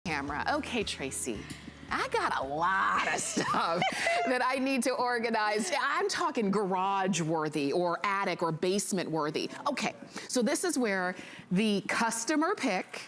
camera. Okay, Tracy. I got a lot of stuff that I need to organize. I'm talking garage worthy or attic or basement worthy. Okay, so this is where the customer pick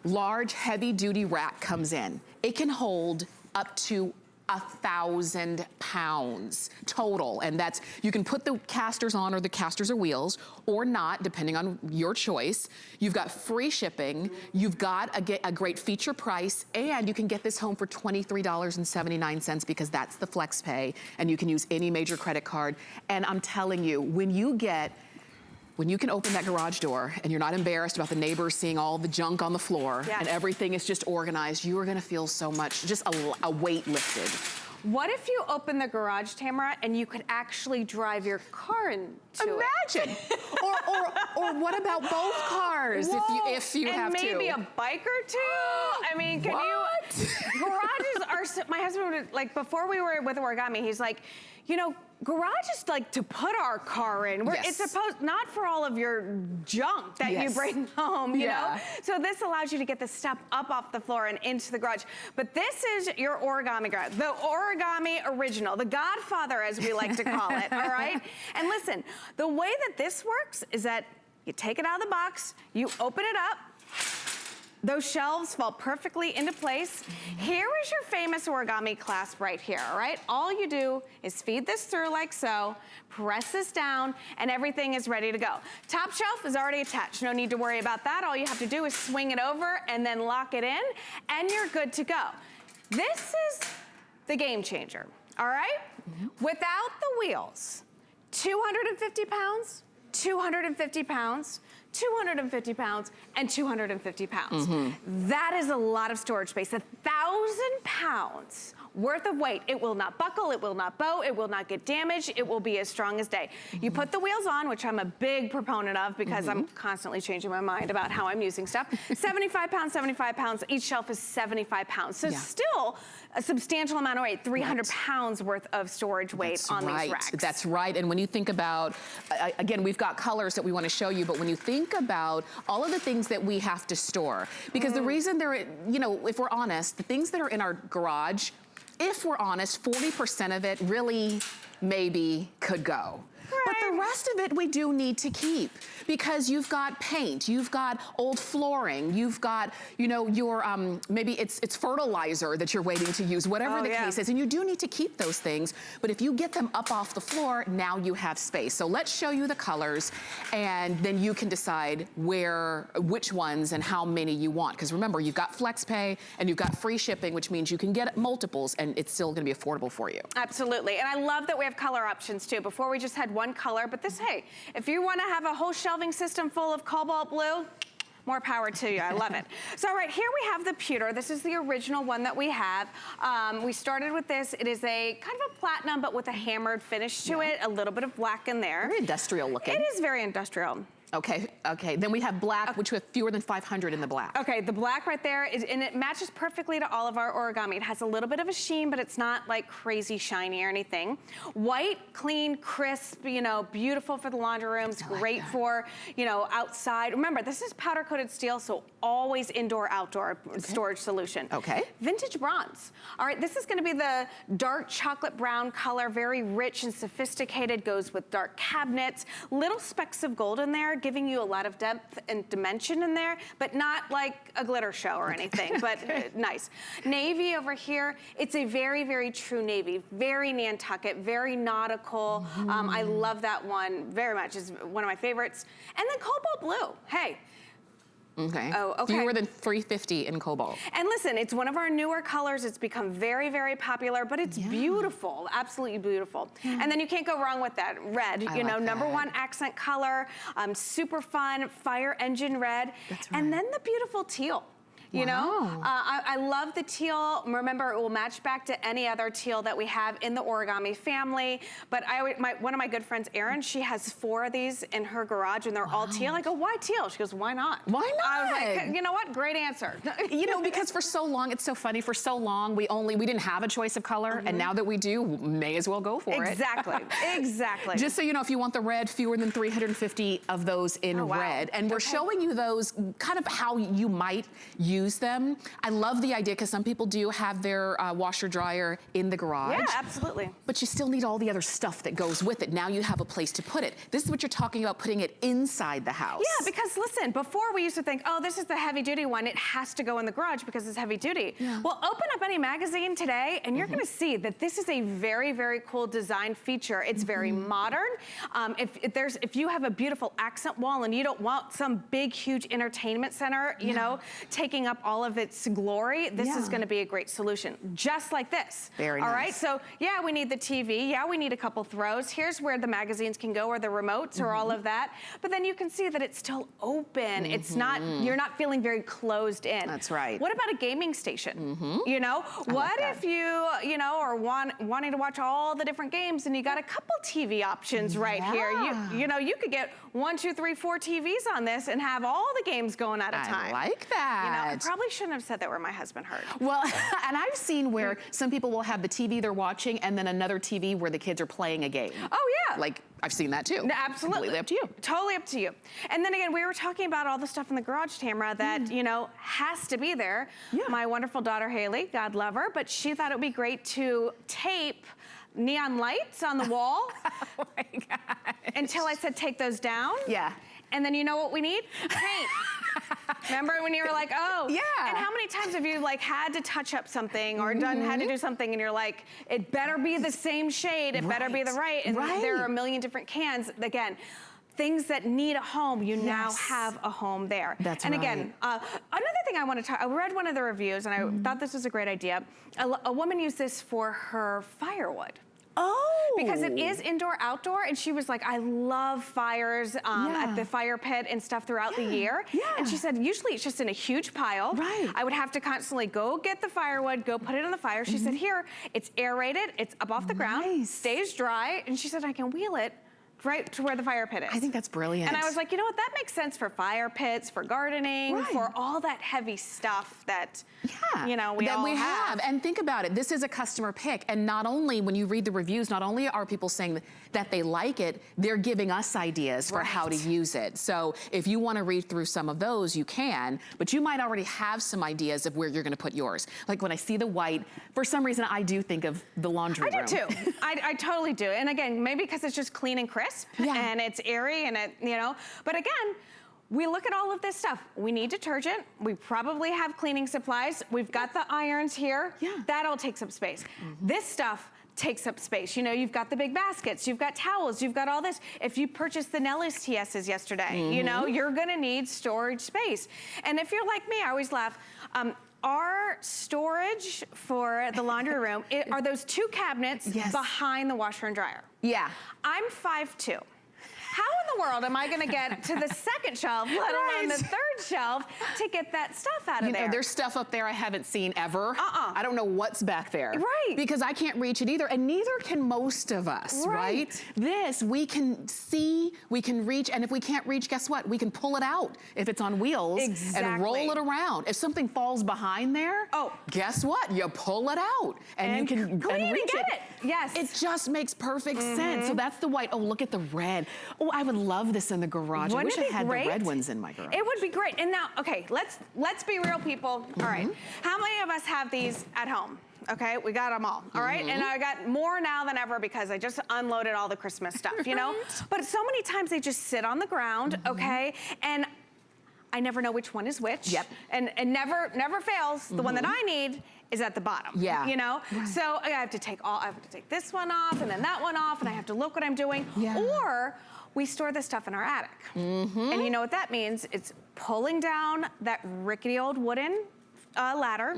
large heavy duty rack comes in. It can hold up to 1,000 pounds total, and that's, you can put the casters on, or the casters or wheels, or not, depending on your choice. You've got free shipping, you've got a great feature price, and you can get this home for $23.79 because that's the flex pay, and you can use any major credit card. And I'm telling you, when you can open that garage door and you're not embarrassed about the neighbors seeing all the junk on the floor, and everything is just organized, you are gonna feel so much, just a weight lifted. What if you open the garage, Tamara, and you could actually drive your car into Imagine. or what about both cars? Whoa. if you have to. And maybe a bike or two? I mean, can you? Garages are, my husband would, like, before we were with Origami, he's like, you know, garage is like to put our car in. It's supposed, not for all of your junk that you bring home, you know? So this allows you to get the step up off the floor and into the garage. But this is your Origami garage, the Origami original, the Godfather, as we like to call it, all right? And listen, the way that this works is that you take it out of the box, you open it up, those shelves fall perfectly into place. Here is your famous Origami clasp right here, all right? All you do is feed this through like so, press this down, and everything is ready to go. Top shelf is already attached. No need to worry about that. All you have to do is swing it over and then lock it in, and you're good to go. This is the game changer, all right? Without the wheels, 250 pounds, 250 pounds, 250 pounds, and 250 pounds. That is a lot of storage space. 1,000 pounds worth of weight. It will not buckle, it will not bow, it will not get damaged, it will be as strong as day. You put the wheels on, which I'm a big proponent of because I'm constantly changing my mind about how I'm using stuff. 75 pounds, each shelf is 75 pounds. So still a substantial amount of weight, 300 pounds worth of storage weight on these racks. That's right, and when you think about, again, we've got colors that we want to show you, but when you think about all of the things that we have to store, because the reason they're, you know, if we're honest, the things that are in our garage, if we're honest, 40% of it really maybe could go. But the rest of it we do need to keep, because you've got paint, you've got old flooring, you've got, you know, your, maybe it's fertilizer that you're waiting to use, whatever the case is, and you do need to keep those things, but if you get them up off the floor, now you have space. So let's show you the colors, and then you can decide which ones and how many you want, because remember, you've got flex pay and you've got free shipping, which means you can get multiples and it's still gonna be affordable for you. Absolutely, and I love that we have color options too. Before we just had one color, but this, hey, if you want to have a whole shelving system full of cobalt blue, more power to you. I love it. So, all right, here we have the pewter. This is the original one that we have. We started with this. It is a kind of a platinum, but with a hammered finish to it, a little bit of black in there. Very industrial looking. It is very industrial. Okay, then we have black, which we have fewer than 500 in the black. Okay, the black right there, and it matches perfectly to all of our Origami. It has a little bit of a sheen, but it's not like crazy shiny or anything. White, clean, crisp, you know, beautiful for the laundry rooms, great for, you know, outside. Remember, this is powder coated steel, so always indoor, outdoor storage solution. Okay. Vintage bronze. All right, this is gonna be the dark chocolate brown color, very rich and sophisticated, goes with dark cabinets, little specks of gold in there, giving you a lot of depth and dimension in there, but not like a glitter show or anything, but nice. Navy over here, it's a very, very true navy, very Nantucket, very nautical. I love that one very much, it's one of my favorites. And then cobalt blue, hey. Fewer than 350 in cobalt. And listen, it's one of our newer colors. It's become very, very popular, but it's beautiful, absolutely beautiful. And then you can't go wrong with that red, you know, #1 accent color, super fun, fire engine red. That's right. And then the beautiful teal. You know, I love the teal. Remember, it will match back to any other teal that we have in the Origami family. But one of my good friends, Erin, she has 4 of these in her garage, and they're all teal. I go, why teal? She goes, why not? Why not? I was like, you know what? Great answer. You know, because for so long, it's so funny. For so long, we didn't have a choice of color, and now that we do, we may as well go for it. Exactly. Exactly. Just so you know, if you want the red, fewer than 350 of those in red, and we're showing you those kind of how you might use use them. I love the idea because some people do have their washer dryer in the garage. Yeah, absolutely. But you still need all the other stuff that goes with it. Now you have a place to put it. This is what you're talking about, putting it inside the house. Yeah, because listen, before we used to think, oh, this is the heavy duty one, it has to go in the garage because it's heavy duty. Yeah. Well, open up any magazine today and you're gonna see that this is a very, very cool design feature. It's very modern. If you have a beautiful accent wall and you don't want some big, huge entertainment center, you know, taking up all of its glory, this is gonna be a great solution. Just like this. Very all nice. right, so yeah, we need the TV. Yeah, we need a couple throws. Here's where the magazines can go or the remotes or all of that. But then you can see that it's still open. It's not, you're not feeling very closed in. That's right. What about a gaming station? You know, what if you know, are wanting to watch all the different games and you got a couple TV options right here. You know, you could get 1, 2, 3, 4 TVs on this and have all the games going at a time. I like that. You know, I probably shouldn't have said that where my husband heard. Well, and I've seen where some people will have the TV they're watching and then another TV where the kids are playing a game. Oh yeah. Like, I've seen that too. Absolutely. Completely up to you. Totally up to you. And then again, we were talking about all the stuff in the garage, Tamara, that, you know, has to be there. Yeah. My wonderful daughter, Haley, God love her, but she thought it would be great to tape neon lights on the wall. Oh my God. Until I said, take those down. Yeah. And then you know what we need? Paint. Remember when you were like, oh. Yeah. And how many times have you like had to touch up something or had to do something and you're like, it better be the same shade, it better be the right. And there are a million different cans. Again, things that need a home, you now have a home there. That's and again, another thing I want to talk, I read one of the reviews and I thought this was a great idea. A woman used this for her firewood. Oh. Because it is indoor, outdoor, and she was like, I love fires at the fire pit and stuff throughout the year. Yeah. And she said, usually it's just in a huge pile. Right. I would have to constantly go get the firewood, go put it on the fire. She said, here, it's aerated, it's up off the ground, stays dry, and she said, I can wheel it right to where the fire pit is. I think that's brilliant. And I was like, you know what, that makes sense for fire pits, for gardening, for all that heavy stuff that, you know, we all have. And think about it, this is a customer pick. And not only, when you read the reviews, not only are people saying that they like it, they're giving us ideas for how to use it. So if you want to read through some of those, you can, but you might already have some ideas of where you're going to put yours. Like when I see the white, for some reason, I do think of the laundry room. I do too. I totally do. And again, maybe because it's just clean and crisp and it's airy and it, you know, but again, we look at all of this stuff. We need detergent. We probably have cleaning supplies. We've got the irons here. That all takes up space. This stuff takes up space. You know, you've got the big baskets, you've got towels, you've got all this. If you purchased the Nelly's TS's yesterday, you know, you're gonna need storage space. And if you're like me, I always laugh, our storage for the laundry room are those 2 cabinets behind the washer and dryer. Yeah. I'm 5'2". How in the world am I gonna get to the second shelf, let alone the third shelf, to get that stuff out of there? You know, there's stuff up there I haven't seen ever. I don't know what's back there. Right. Because I can't reach it either, and neither can most of us, right? This, we can see, we can reach, and if we can't reach, guess what? We can pull it out if it's on wheels and roll it around. If something falls behind there, guess what? You pull it out and you can reach it. Yes. It just makes perfect sense. So that's the white. Oh, look at the red. Oh, I would love this in the garage. I wish I had the red ones in my garage. It would be great. And now, okay, let's be real, people. All right. How many of us have these at home? Okay, we got them all, all right? And I got more now than ever because I just unloaded all the Christmas stuff, you know? But so many times they just sit on the ground, okay? And I never know which one is which. And never fails. The one that I need is at the bottom. You know? So I have to take this one off and then that one off, and I have to look what I'm doing. Or we store this stuff in our attic. And you know what that means? It's pulling down that rickety old wooden ladder,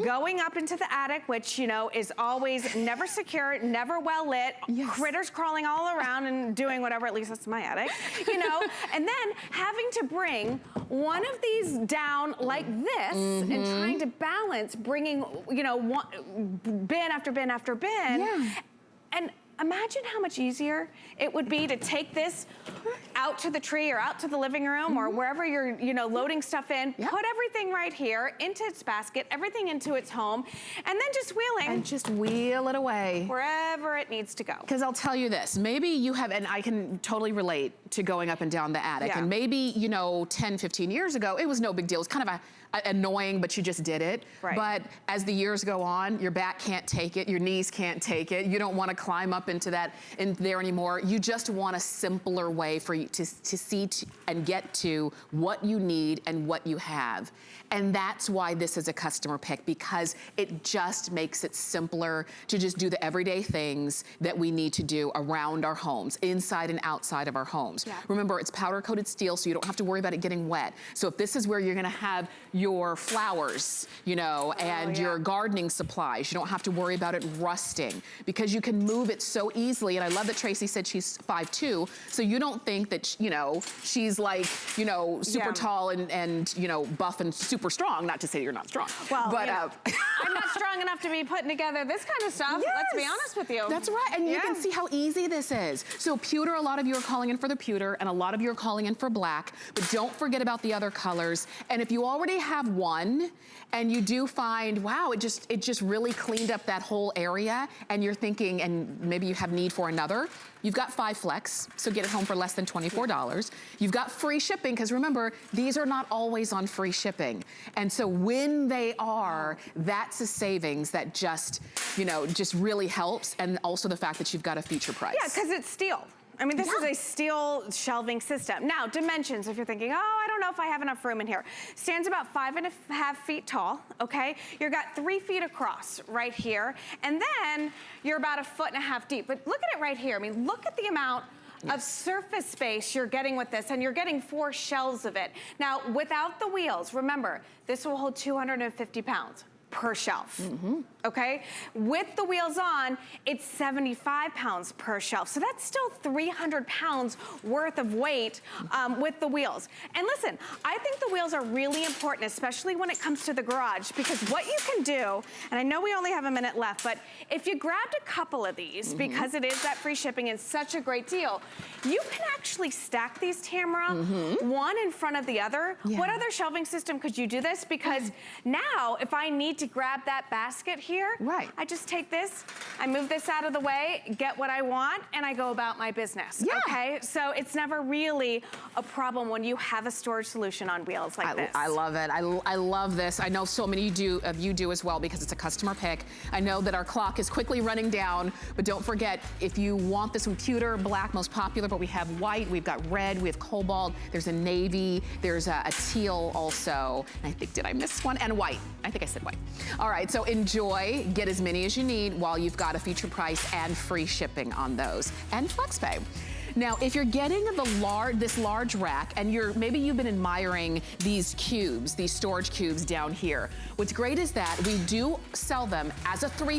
going up into the attic, which, you know, is always never secure, never well lit, critters crawling all around and doing whatever, at least that's my attic, you know, and then having to bring one of these down like this and trying to balance bringing, you know, bin after bin after bin. And imagine how much easier it would be to take this out to the tree or out to the living room or wherever you're, you know, loading stuff in, put everything right here into its basket, everything into its home, and then just wheeling. And just wheel it away. Wherever it needs to go. Because I'll tell you this, maybe you have, and I can totally relate to going up and down the attic, and maybe, you know, 10, 15 years ago, it was no big deal. It was kind of annoying, but you just did it. Right. But as the years go on, your back can't take it, your knees can't take it. You don't want to climb up into there anymore. You just want a simpler way for you to see and get to what you need and what you have. And that's why this is a customer pick, because it just makes it simpler to just do the everyday things that we need to do around our homes, inside and outside of our homes. Yeah. Remember, it's powder coated steel, so you don't have to worry about it getting wet. So if this is where you're gonna have your flowers, you know, and your gardening supplies, you don't have to worry about it rusting, because you can move it so easily. And I love that Tracy said she's 5'2", so you don't think that, you know, she's like, you know, super tall and, you know, buff and super strong, not to say you're not strong. Well, but you know, I'm not strong enough to be putting together this kind of stuff. Yes. Let's be honest with you. That's right, and you can see how easy this is. So pewter, a lot of you are calling in for the pewter, and a lot of you are calling in for black, but don't forget about the other colors. And if you already have one, and you do find, wow, it just really cleaned up that whole area, and you're thinking, and maybe you have need for another, you've got 5 flex, so get it home for less than $24. You've got free shipping, because remember, these are not always on free shipping. And so when they are, that's a savings that just, you know, just really helps, and also the fact that you've got a feature price. Yeah, because it's steel. I mean, this is a steel shelving system. Now, dimensions, if you're thinking, oh, I don't know if I have enough room in here. Stands about 5.5 feet tall, okay? You've got 3 feet across right here, and then you're about 1.5 feet deep. But look at it right here. I mean, look at the amount of surface space you're getting with this, and you're getting 4 shelves of it. Now, without the wheels, remember, this will hold 250 pounds per shelf, okay? With the wheels on, it's 75 pounds per shelf. So that's still 300 pounds worth of weight with the wheels. And listen, I think the wheels are really important, especially when it comes to the garage, because what you can do, and I know we only have a minute left, but if you grabbed a couple of these, because it is that free shipping and such a great deal, you can actually stack these, Tamara, one in front of the other. What other shelving system could you do this? Because now, if I need to grab that basket here, I just take this, I move this out of the way, get what I want, and I go about my business, okay? So it's never really a problem when you have a storage solution on wheels like this. I love it. I love this. I know so many of you do as well, because it's a customer pick. I know that our clock is quickly running down, but don't forget, if you want this one, pewter, black, most popular, but we have white, we've got red, we have cobalt, there's a navy, there's a teal also. And I think, did I miss one? And white. I think I said white. All right, so enjoy, get as many as you need while you've got a feature price and free shipping on those, and FlexPay. Now, if you're getting this large rack, and maybe you've been admiring these cubes, these storage cubes down here, what's great is that we do sell them as a 3